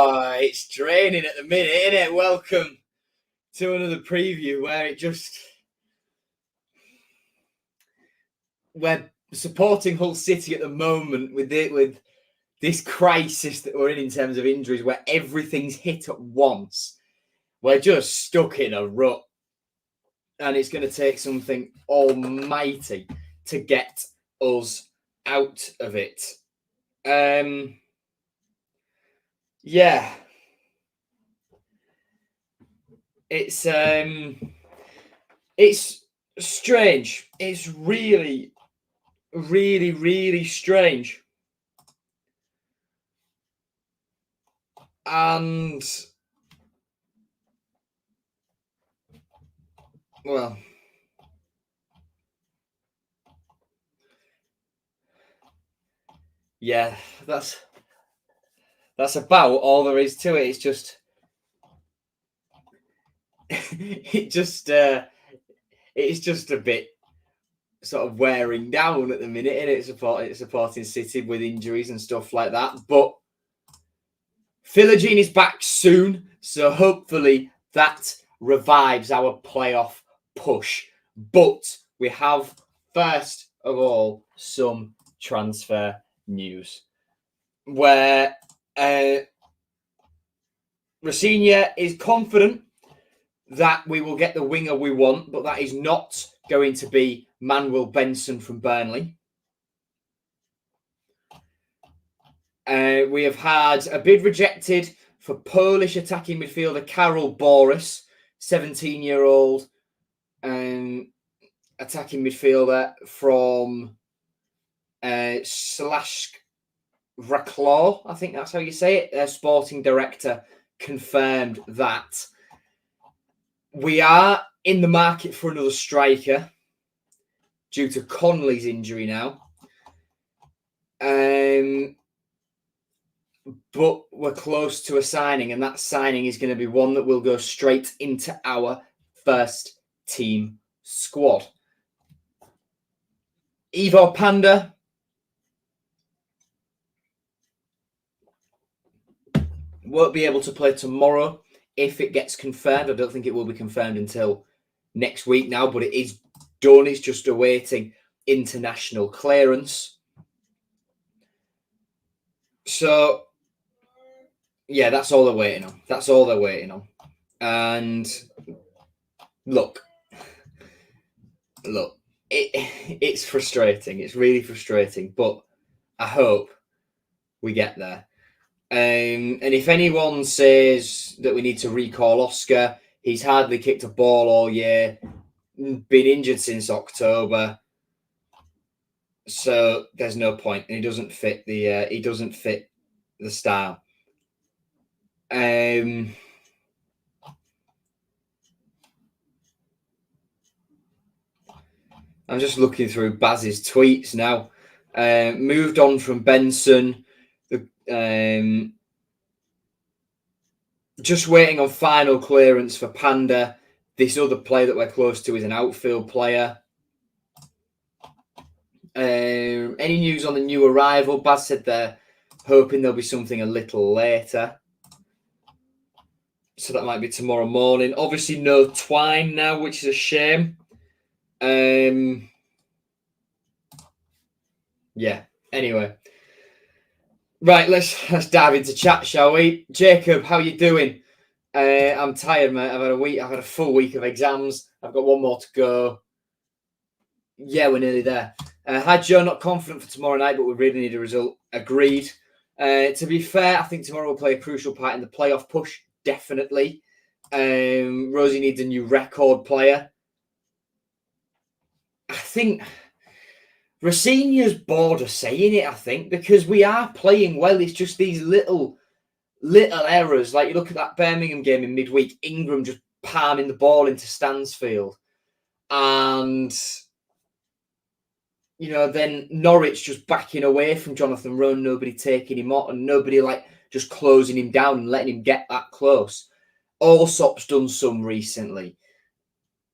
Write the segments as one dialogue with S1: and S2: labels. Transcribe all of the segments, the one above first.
S1: Oh, it's draining at the minute, isn't it? Welcome to another preview where we're supporting Hull City at the moment with this crisis that we're in terms of injuries, where everything's hit at once. We're just stuck in a rut, and it's going to take something almighty to get us out of it. Yeah. It's strange. It's really, really, really strange. And well, yeah, that's about all there is to it. It's just it's just a bit sort of wearing down at the minute, and it's supporting City with injuries and stuff like that. But Philogene is back soon, so hopefully that revives our playoff push. But we have, first of all, some transfer news where Rafinha is confident that we will get the winger we want, but that is not going to be Manuel Benson from Burnley. We have had a bid rejected for Polish attacking midfielder Karol Boris, 17-year-old attacking midfielder from Slash Wrocław, I think that's how you say it. Their sporting director confirmed that. We are in the market for another striker due to Conley's injury now. But we're close to a signing, and that signing is going to be one that will go straight into our first team squad. Ivo Panda won't be able to play tomorrow if it gets confirmed. I don't think it will be confirmed until next week now, but it is done. It's just awaiting international clearance. So, yeah, that's all they're waiting on. That's all they're waiting on. And look, it's frustrating. It's really frustrating, but I hope we get there. And if anyone says that we need to recall Oscar, he's hardly kicked a ball all year, been injured since October, so there's no point. And he doesn't fit the style. I'm just looking through Baz's tweets now. Moved on from Benson. Just waiting on final clearance for Panda. This other player that we're close to is an outfield player. Any news on the new arrival? Baz said they're hoping there'll be something a little later. So that might be tomorrow morning. Obviously, no Twine now, which is a shame. Yeah. Anyway. Right, let's dive into chat, shall we? Jacob, how you doing? I'm tired, mate. I've had a full week of exams. I've got one more to go. Yeah, we're nearly there. Hi, Joe. Not confident for tomorrow night, but we really need a result. Agreed. To be fair, I think tomorrow will play a crucial part in the playoff push. Definitely. Rosie needs a new record player. I think Rafinha's bored of saying it, I think, because we are playing well. It's just these little errors. Like, you look at that Birmingham game in midweek, Ingram just palming the ball into Stansfield. And, you know, then Norwich just backing away from Jonathan Rowe, nobody taking him on, and nobody, just closing him down and letting him get that close. Allsop's done some recently.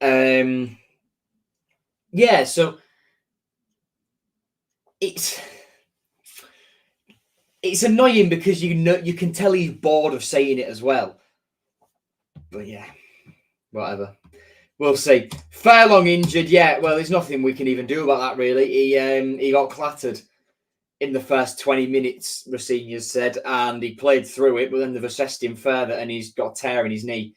S1: Yeah, so it's it's annoying because you can tell he's bored of saying it as well. But yeah, whatever. We'll see. Fairlong injured, yeah. Well, there's nothing we can even do about that, really. He got clattered in the first 20 minutes, Rosenior said, and he played through it, but then they've assessed him further and he's got a tear in his knee.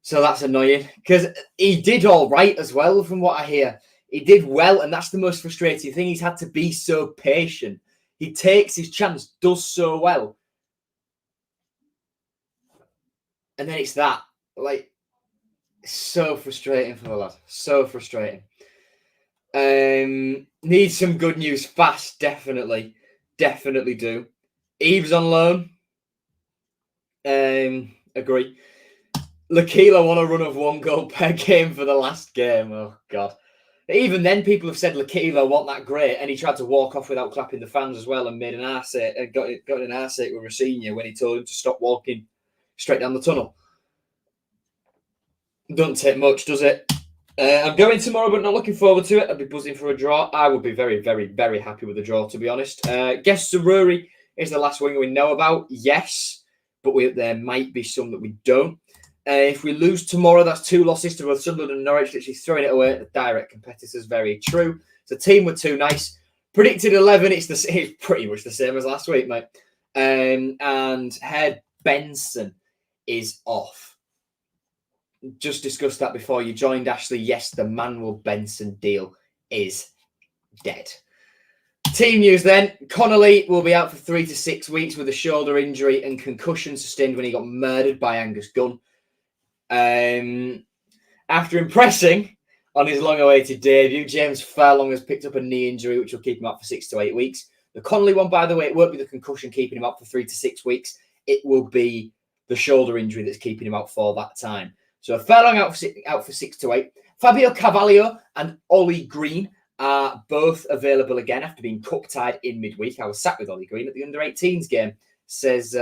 S1: So that's annoying because he did all right as well, from what I hear. He did well, and that's the most frustrating thing. He's had to be so patient. He takes his chance, does so well. And then it's that. Like, so frustrating for the lad. So frustrating. Need some good news fast, definitely. Definitely do. Eves on loan. Agree. L'Aquila won a run of 1 goal per game for the last game. Oh, God. Even then, people have said L'Aquila wasn't that great, and he tried to walk off without clapping the fans as well and made an arse, got an arse with Rosenior when he told him to stop walking straight down the tunnel. Doesn't take much, does it? I'm going tomorrow, but not looking forward to it. I'd be buzzing for a draw. I would be very, very, very happy with a draw, to be honest. Guess Zaruri is the last winger we know about. Yes, but there might be some that we don't. If we lose tomorrow, that's 2 losses to both Sunderland and Norwich, literally throwing it away at the direct competitors. Very true. The team were too nice. Predicted 11. It's pretty much the same as last week, mate. And Head Benson is off. Just discussed that before you joined, Ashley. Yes, the Manuel Benson deal is dead. Team news then. Connolly will be out for 3 to 6 weeks with a shoulder injury and concussion sustained when he got murdered by Angus Gunn. After impressing on his long-awaited debut, James Furlong has picked up a knee injury, which will keep him out for 6 to 8 weeks. The Connolly one, by the way, it won't be the concussion keeping him out for 3 to 6 weeks. It will be the shoulder injury that's keeping him out for that time. So Furlong out for 6 to 8. Fabio Carvalho and Ollie Green are both available again after being cup-tied in midweek. I was sat with Ollie Green at the under-18s game. Says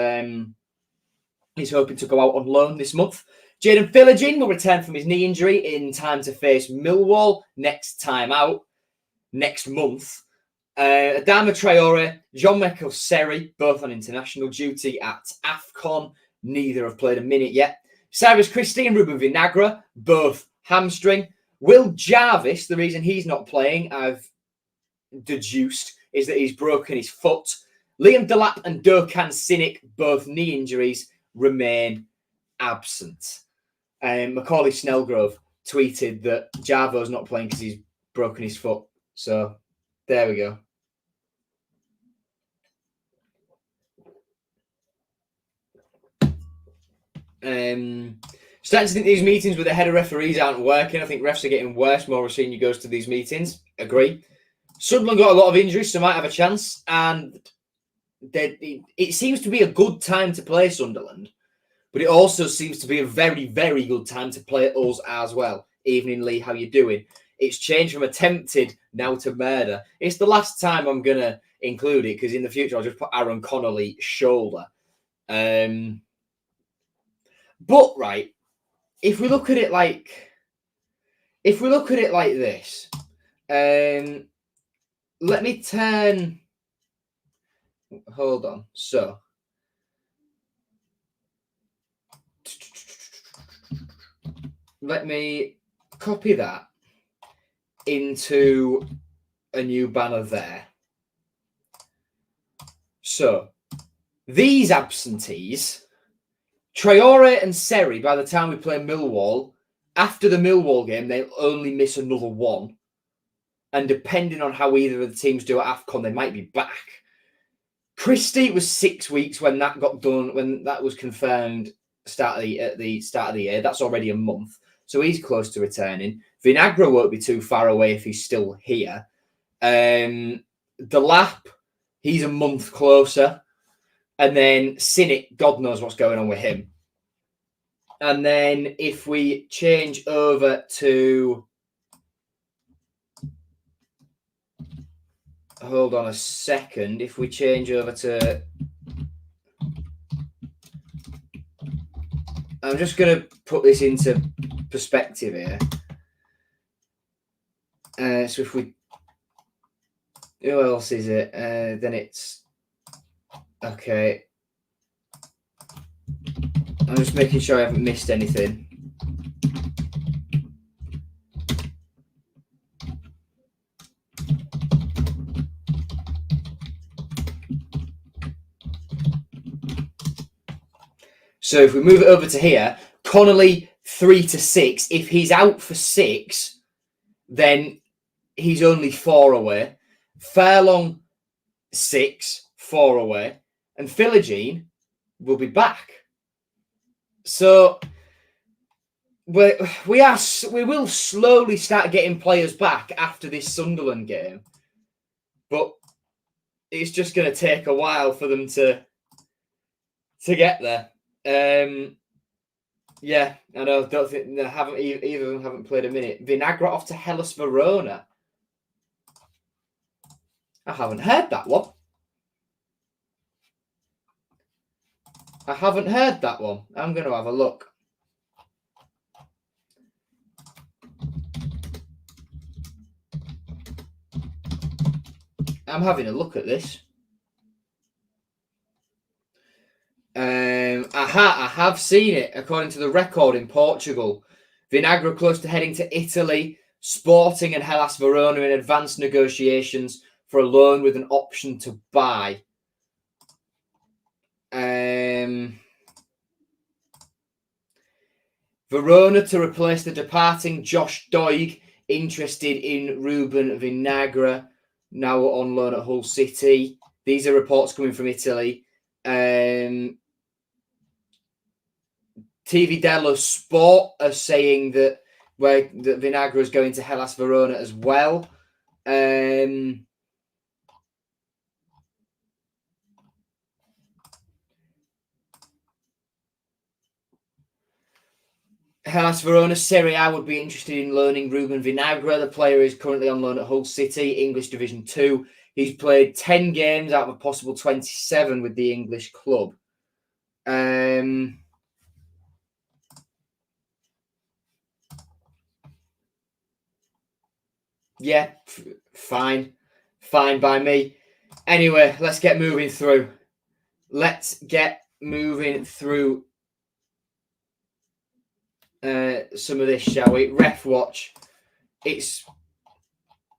S1: he's hoping to go out on loan this month. Jaden Philogene will return from his knee injury in time to face Millwall next time out, next month. Adama Traore, Jean-Michel Seri, both on international duty at AFCON. Neither have played a minute yet. Cyrus Christie and Ruben Vinagre, both hamstring. Will Jarvis, the reason he's not playing, I've deduced, is that he's broken his foot. Liam Delap and Dokan Sinek, both knee injuries, remain absent. Macaulay Snellgrove tweeted that Jarvo's not playing because he's broken his foot. So there we go. Starting to think these meetings with the head of referees aren't working. I think refs are getting worse. More Rosenior goes to these meetings. Agree. Sunderland got a lot of injuries, so might have a chance. And it seems to be a good time to play Sunderland. But it also seems to be a very, very good time to play us as well. Evening, Lee, how you doing? It's changed from attempted now to murder. It's the last time I'm going to include it because in the future I'll just put Aaron Connolly shoulder. But, right, if we look at it like this, let me turn... Hold on. So... Let me copy that into a new banner there. So, these absentees, Traore and Seri, by the time we play Millwall, after the Millwall game, they'll only miss another one. And depending on how either of the teams do at AFCON, they might be back. Christie was 6 weeks when that got done, when that was confirmed at the start of the year. That's already a month. So he's close to returning. Vinagre won't be too far away if he's still here. Delap, he's a month closer. And then Sinek, God knows what's going on with him. And then if we change over to... Hold on a second. If we change over to... I'm just going to put this into perspective here. So if we... Who else is it? Then it's... Okay. I'm just making sure I haven't missed anything. So if we move it over to here, Connolly 3 to 6. If he's out for 6, then he's only 4 away. Fairlong 6, 4 away, and Philogene will be back. So we will slowly start getting players back after this Sunderland game, but it's just going to take a while for them to get there. Yeah, I know. Don't think they haven't either of them haven't played a minute. Vinagre off to Hellas Verona. I haven't heard that one. I'm going to have a look. I'm having a look at this. I have seen it, according to the record in Portugal. Vinagre close to heading to Italy. Sporting and Hellas Verona in advanced negotiations for a loan with an option to buy. Verona to replace the departing Josh Doig, interested in Ruben Vinagre, now on loan at Hull City. These are reports coming from Italy. TV dello Sport are saying that Vinagre is going to Hellas Verona as well. Hellas Verona Serie A would be interested in loaning Ruben Vinagre. The player is currently on loan at Hull City, English Division 2. He's played 10 games out of a possible 27 with the English club. Yeah, fine by me. Anyway, let's get moving through. Some of this, shall we? Ref watch. It's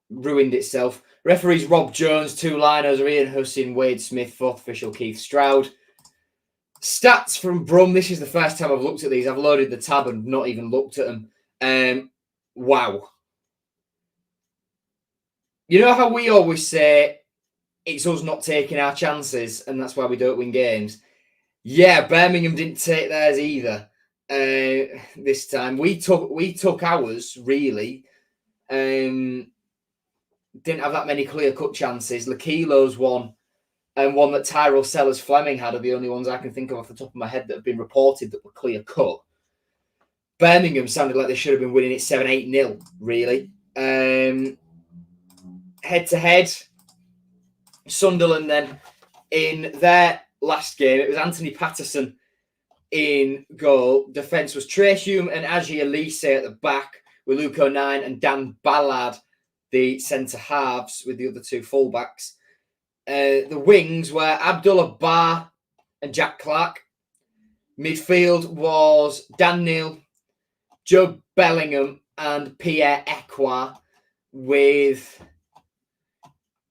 S1: ruined itself. Referees Rob Jones, 2 liners are Ian Hussin, Wade Smith, 4th official Keith Stroud. Stats from Brum. This is the first time I've looked at these. I've loaded the tab and not even looked at them. Wow. You know how we always say it's us not taking our chances and that's why we don't win games? Yeah, Birmingham didn't take theirs either. This time we took ours, really. Didn't have that many clear-cut chances. Lakilo's one, and one that Tyrell Sellers Fleming had are the only ones I can think of off the top of my head that have been reported that were clear-cut. Birmingham sounded like they should have been winning it 7-8-0, really. Head-to-head, Sunderland then, in their last game, it was Anthony Patterson in goal. Defence was Trace Hume and Aji Elise at the back, with Luke O'Nien and Dan Ballard, the centre halves, with the other 2 fullbacks. The wings were Abdullah Barr and Jack Clark. Midfield was Dan Neil, Joe Bellingham, and Pierre Ekwa, with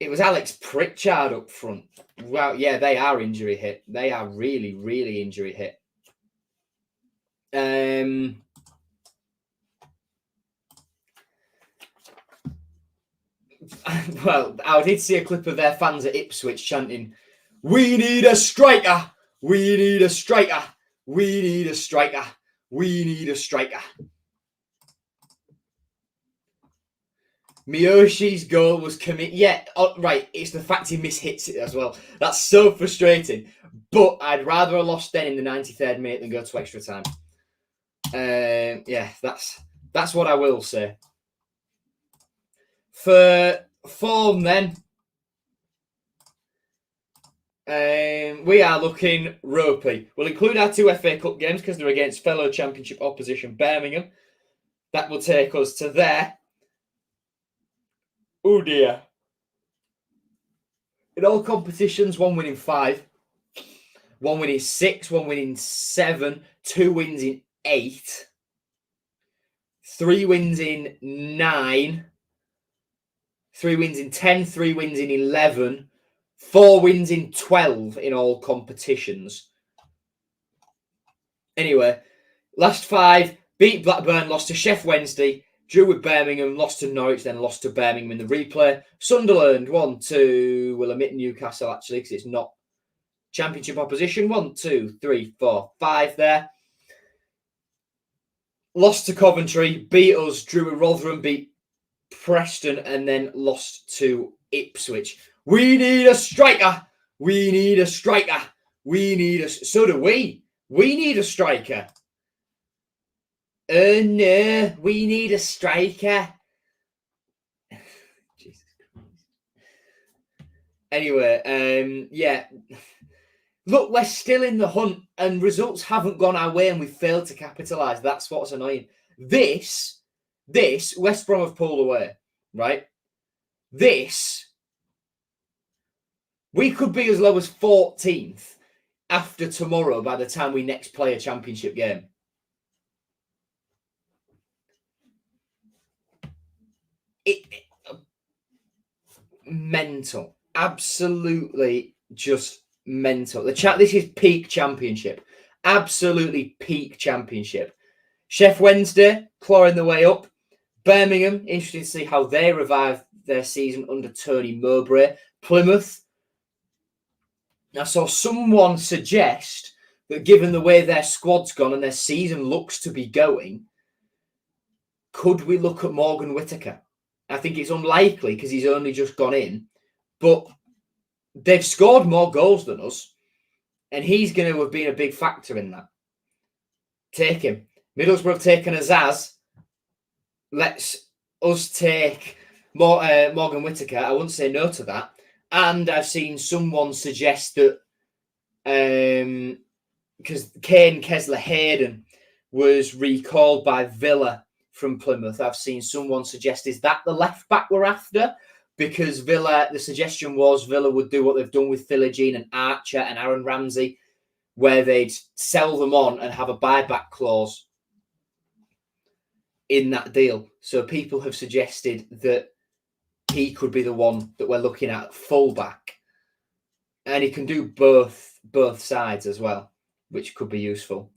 S1: it was Alex Pritchard up front. Wow, yeah, they are injury hit. They are really, really injury hit. Well, I did see a clip of their fans at Ipswich chanting, "We need a striker! We need a striker! We need a striker! We need a striker!" Miyoshi's goal was right. It's the fact he mishits it as well. That's so frustrating. But I'd rather have lost then in the 93rd minute than go to extra time. Yeah, that's what I will say. For form then, we are looking ropey. We'll include our 2 FA Cup games because they're against fellow Championship opposition Birmingham. That will take us to there. Oh dear. In all competitions, 1 win in 5. 1 win in 6, 1 win in 7, 2 wins in 8, 3 wins in 9, 3 wins in 10, 3 wins in 11, 4 wins in 12 in all competitions. Anyway, last 5, beat Blackburn, lost to Sheff Wednesday, drew with Birmingham, lost to Norwich, then lost to Birmingham in the replay. Sunderland, 1, 2, we'll omit Newcastle actually because it's not Championship opposition. 1, 2, 3, 4, 5 there. Lost to Coventry, beat us, drew with Rotherham, beat Preston, and then lost to Ipswich. We need a striker. We need a striker. We need a... So do we. We need a striker. No, we need a striker. Jesus Christ. Anyway, yeah. Look, we're still in the hunt and results haven't gone our way and we've failed to capitalise. That's what's annoying. This, West Brom have pulled away, right? This, we could be as low as 14th after tomorrow by the time we next play a championship game. Mental. Absolutely just mental. This is peak championship. Absolutely peak championship. Sheff Wednesday, clawing their way up. Birmingham, interesting to see how they revive their season under Tony Mowbray. Plymouth, I saw someone suggest that given the way their squad's gone and their season looks to be going, could we look at Morgan Whittaker? I think it's unlikely because he's only just gone in, but they've scored more goals than us, and he's going to have been a big factor in that. Take him. Middlesbrough have taken Azaz. Let's us take Morgan Whittaker. I wouldn't say no to that. And I've seen someone suggest that because Kane Kessler-Hayden was recalled by Villa from Plymouth, I've seen someone suggest, is that the left back we're after? Because Villa, the suggestion was Villa would do what they've done with Philogene and Archer and Aaron Ramsey, where they'd sell them on and have a buyback clause in that deal. So people have suggested that he could be the one that we're looking at fullback. And he can do both sides as well, which could be useful.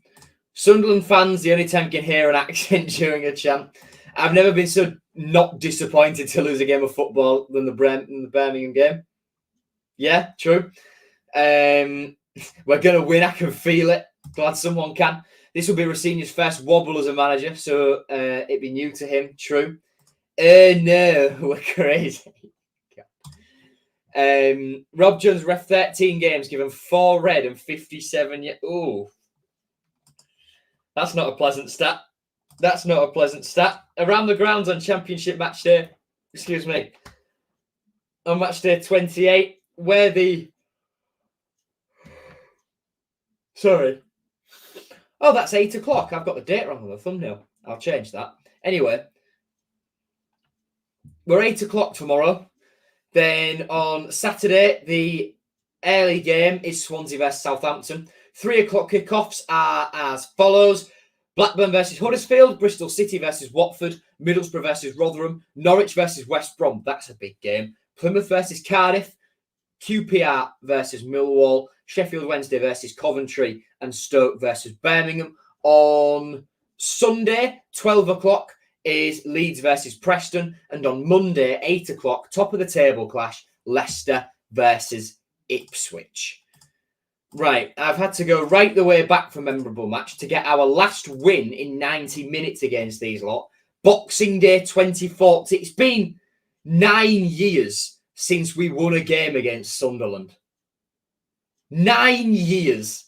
S1: Sunderland fans, the only time you can hear an accent during a chant. I've never been so not disappointed to lose a game of football than the Birmingham game. Yeah, true. We're going to win. I can feel it. Glad someone can. This will be Rossini's first wobble as a manager, so it'd be new to him. True. No, we're crazy. Rob Jones ref 13 games, given 4 red and 57 yet. Oh, that's not a pleasant stat. That's not a pleasant stat. Around the grounds on Championship match day, excuse me, on match day 28, where the... Sorry. Oh, that's 8 o'clock. I've got the date wrong on the thumbnail. I'll change that. Anyway, we're 8 o'clock tomorrow. Then on Saturday, the early game is Swansea versus Southampton. 3 o'clock kickoffs are as follows. Blackburn versus Huddersfield, Bristol City versus Watford, Middlesbrough versus Rotherham, Norwich versus West Brom. That's a big game. Plymouth versus Cardiff, QPR versus Millwall, Sheffield Wednesday versus Coventry, and Stoke versus Birmingham. On Sunday, 12 o'clock, is Leeds versus Preston. And on Monday, 8 o'clock, top of the table clash, Leicester versus Ipswich. Right, I've had to go right the way back for memorable match to get our last win in 90 minutes against these lot. Boxing Day 2014. It's been 9 years since we won a game against Sunderland. 9 years.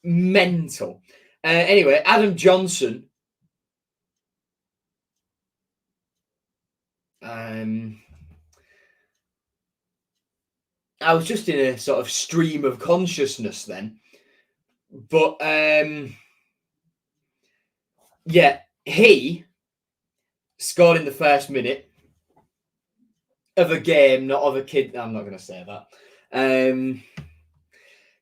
S1: Mental. Anyway, Adam Johnson. I was just in a sort of stream of consciousness then. But, yeah, he scored in the first minute of a game, not of a kid. I'm not going to say that.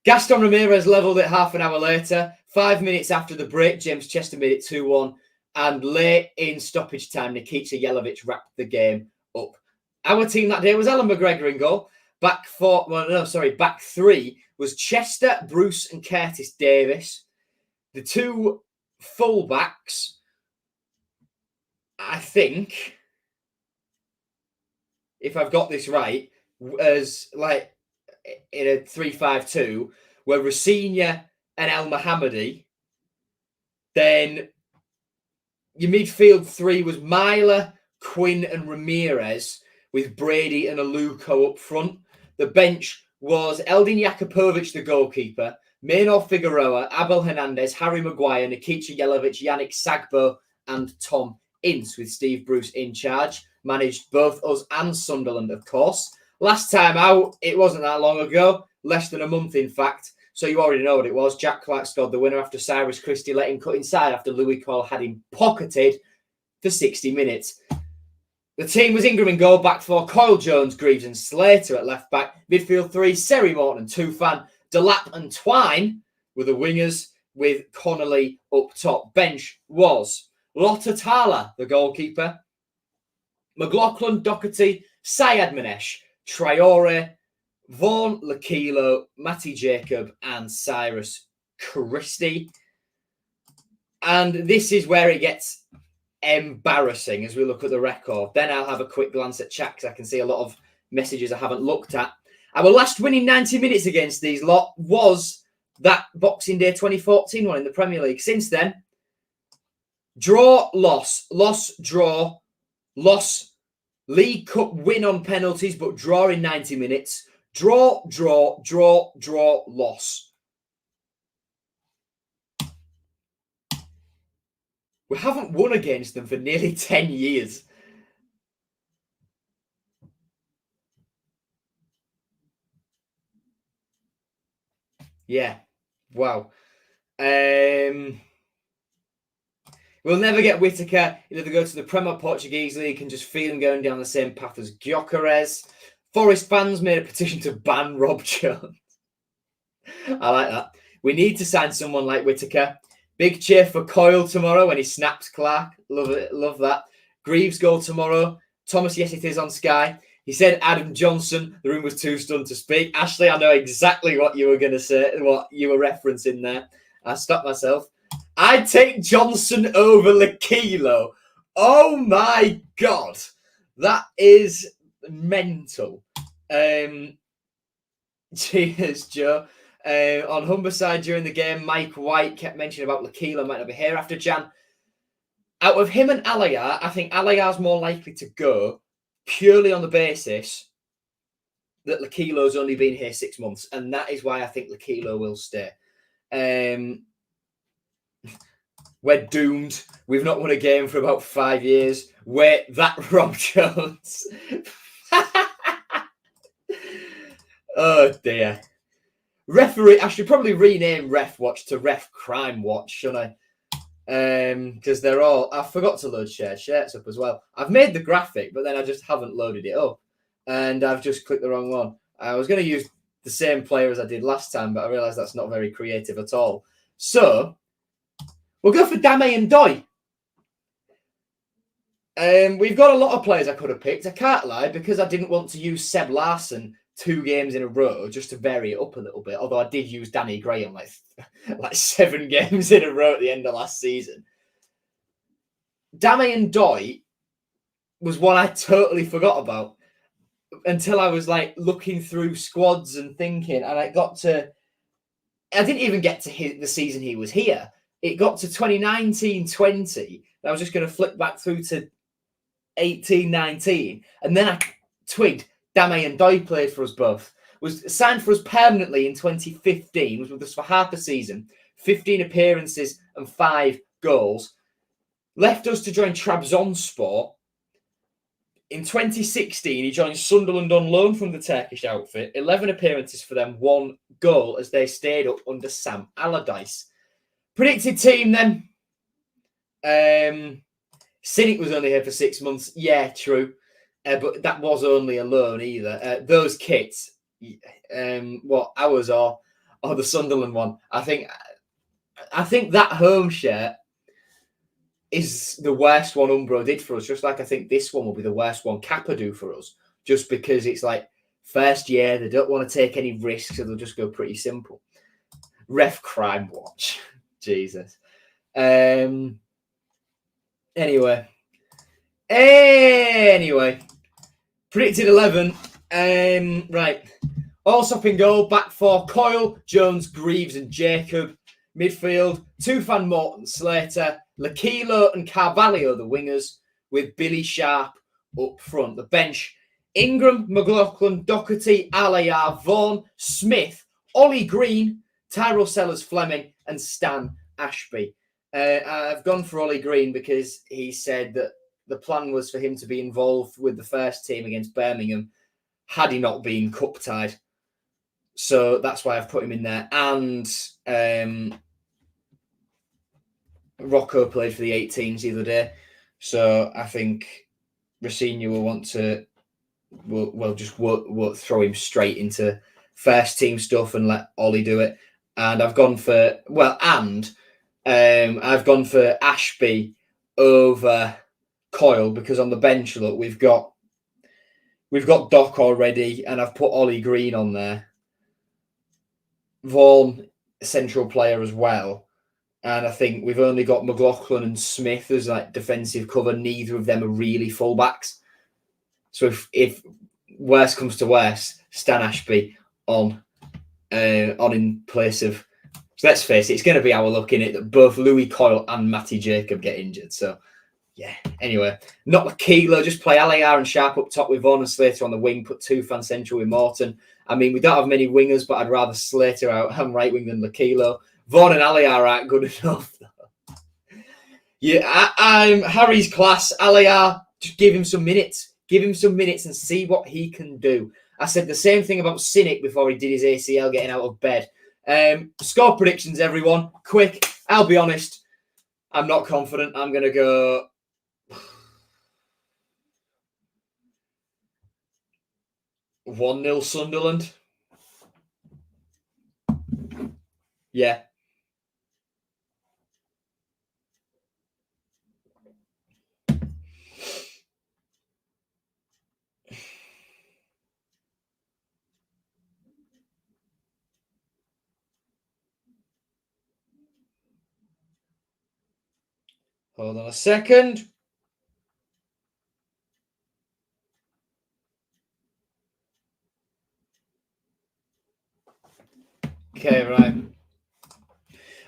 S1: Gaston Ramirez levelled it half an hour later. 5 minutes after the break, James Chester made it 2-1. And late in stoppage time, Nikita Yelovich wrapped the game up. Our team that day was Alan McGregor in goal. Back three was Chester, Bruce, and Curtis Davis. The two full-backs, I think, if I've got this right, as like in a 3-5-2, were Rossignol and El Mohammadi. Then your midfield three was Myler, Quinn, and Ramirez, with Brady and Aluko up front. The bench was Eldin Jakupovic, the goalkeeper, Maynor Figueroa, Abel Hernandez, Harry Maguire, Nikita Yelovich, Yannick Sagbo, and Tom Ince, with Steve Bruce in charge. Managed both us and Sunderland, of course. Last time out, it wasn't that long ago, less than a month, in fact. So you already know what it was. Jack Clark scored the winner after Cyrus Christie let him cut inside after Louis Cole had him pocketed for 60 minutes. The team was Ingram in goal, back four, Coyle, Jones, Greaves and Slater at left back. Midfield three, Seri, Morton and Tufan. Delap and Twine were the wingers, with Connolly up top. Bench was Lotta Tala, the goalkeeper, McLaughlin, Doherty, Syed Manesh, Traore, Vaughan, Lakilo, Matty Jacob, and Cyrus Christie. And this is where it gets embarrassing as we look at the record. Then I'll have a quick glance at chat because I can see a lot of messages I haven't looked at. Our last winning 90 minutes against these lot was that Boxing Day 2014 one in the Premier League. Since then, draw, loss, draw, loss, League Cup win on penalties, but draw in 90 minutes. Draw, loss. We haven't won against them for nearly 10 years. Yeah. Wow. We'll never get Whittaker. He'll either go to the Premier Portuguese League and just feel him going down the same path as Gyökeres. Forest fans made a petition to ban Rob Jones. I like that. We need to sign someone like Whittaker. Big cheer for Coyle tomorrow when he snaps Clark. Love it. Love that. Greaves goal tomorrow. Thomas, yes, it is on Sky. He said Adam Johnson. The room was too stunned to speak. Ashley, I know exactly what you were going to say, what you were referencing there. I stopped myself. I'd take Johnson over Lakilo. Oh, my God. That is mental. Cheers, Joe. On Humberside during the game, Mike White kept mentioning about Lakilo might not be here after Jan. Out of him and Alayar, I think Alayar's more likely to go purely on the basis that Lakilo's only been here 6 months, and that is why I think Lakilo will stay. We're doomed. We've not won a game for about 5 years. Wait, that Rob Jones. Oh, dear. Referee, I should probably rename Ref Watch to Ref Crime Watch, shouldn't I? Because they're all... I forgot to load shared shirts up as well. I've made the graphic, but then I just haven't loaded it up. And I've just clicked the wrong one. I was going to use the same player as I did last time, but I realised that's not very creative at all. So, we'll go for Dame and Doi. We've got a lot of players I could have picked. I can't lie, because I didn't want to use Seb Larson 2 games in a row just to vary it up a little bit. Although I did use Danny Graham like 7 games in a row at the end of last season. Dame and Doi was one I totally forgot about until I was like looking through squads and thinking, and I didn't even get to the season he was here. It got to 2019-20. I was just going to flip back through to 18-19, and then I twigged Dame and Doi played for us both. Was signed for us permanently in 2015. Was with us for half a season, 15 appearances and 5 goals. Left us to join Trabzonspor. In 2016, he joined Sunderland on loan from the Turkish outfit. 11 appearances for them, 1 goal as they stayed up under Sam Allardyce. Predicted team then. Cynic was only here for 6 months. Yeah, true. But that was only a loan either. Those kits, ours are or the Sunderland one. I think that home shirt is the worst one Umbro did for us. Just like I think this one will be the worst one Kappa do for us. Just because it's like first year, they don't want to take any risks, so they'll just go pretty simple. Ref crime watch. Jesus. Anyway. Predicted 11. Right. Allsop in goal. Back four. Coyle, Jones, Greaves and Jacob. Midfield. Tufan, Morton, Slater. Lakilo and Carvalho, the wingers, with Billy Sharp up front. The bench. Ingram, McLaughlin, Doherty, Alayar, Vaughan, Smith, Ollie Green, Tyrell Sellers, Fleming, and Stan Ashby. I've gone for Ollie Green because he said that the plan was for him to be involved with the first team against Birmingham had he not been cup-tied. So that's why I've put him in there. And Rocco played for the 18s the other day. So I think Rossini will want to... We'll just throw him straight into first team stuff and let Ollie do it. And I've gone for I've gone for Ashby over Coyle because on the bench, look, we've got Doc already, and I've put Ollie Green on there. Vaughan, central player as well. And I think we've only got McLaughlin and Smith as like defensive cover. Neither of them are really fullbacks. So if worst comes to worst, Stan Ashby on in place of. So let's face it, it's going to be our luck in it that both Louis Coyle and Matty Jacob get injured. So yeah. Anyway, not the kilo. Just play Alayar and Sharp up top with Vaughan and Slater on the wing. Put Tufan central with Morton. I mean, we don't have many wingers, but I'd rather Slater out on right wing than Lakilo. Vaughan and Alayar aren't good enough, though. Yeah, I'm Harry's class. Alayar, just give him some minutes. Give him some minutes and see what he can do. I said the same thing about Cynic before he did his ACL getting out of bed. Score predictions, everyone. Quick. I'll be honest. I'm not confident. I'm going to go... 1-0 Sunderland. Yeah. Hold on a second. Okay, right.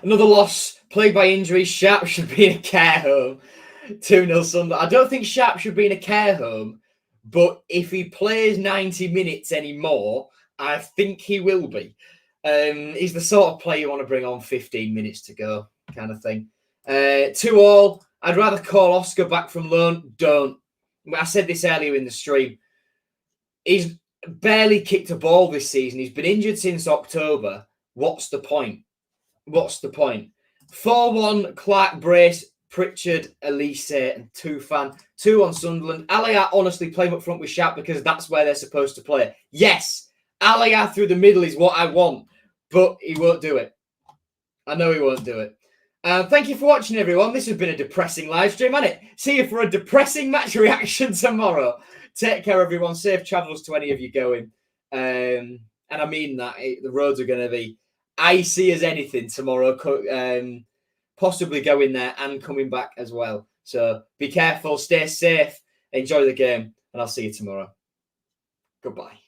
S1: Another loss, plagued by injuries. Sharp should be in a care home. 2-0 Sunderland. I don't think Sharp should be in a care home, but if he plays 90 minutes anymore, I think he will be. He's the sort of player you want to bring on 15 minutes to go, kind of thing. 2-2. I'd rather call Oscar back from loan. Don't. I said this earlier in the stream. He's barely kicked a ball this season. He's been injured since October. What's the point? What's the point? 4-1, Clark, Brace, Pritchard, Elise, and Tufan. 2 on Sunderland. Alayar honestly playing up front with Sharp because that's where they're supposed to play. Yes, Alayar through the middle is what I want, but he won't do it. I know he won't do it. Thank you for watching, everyone. This has been a depressing live stream, hasn't it? See you for a depressing match reaction tomorrow. Take care, everyone. Safe travels to any of you going. And I mean that. The roads are going to be icy as anything tomorrow. Possibly going there and coming back as well. So be careful. Stay safe. Enjoy the game. And I'll see you tomorrow. Goodbye.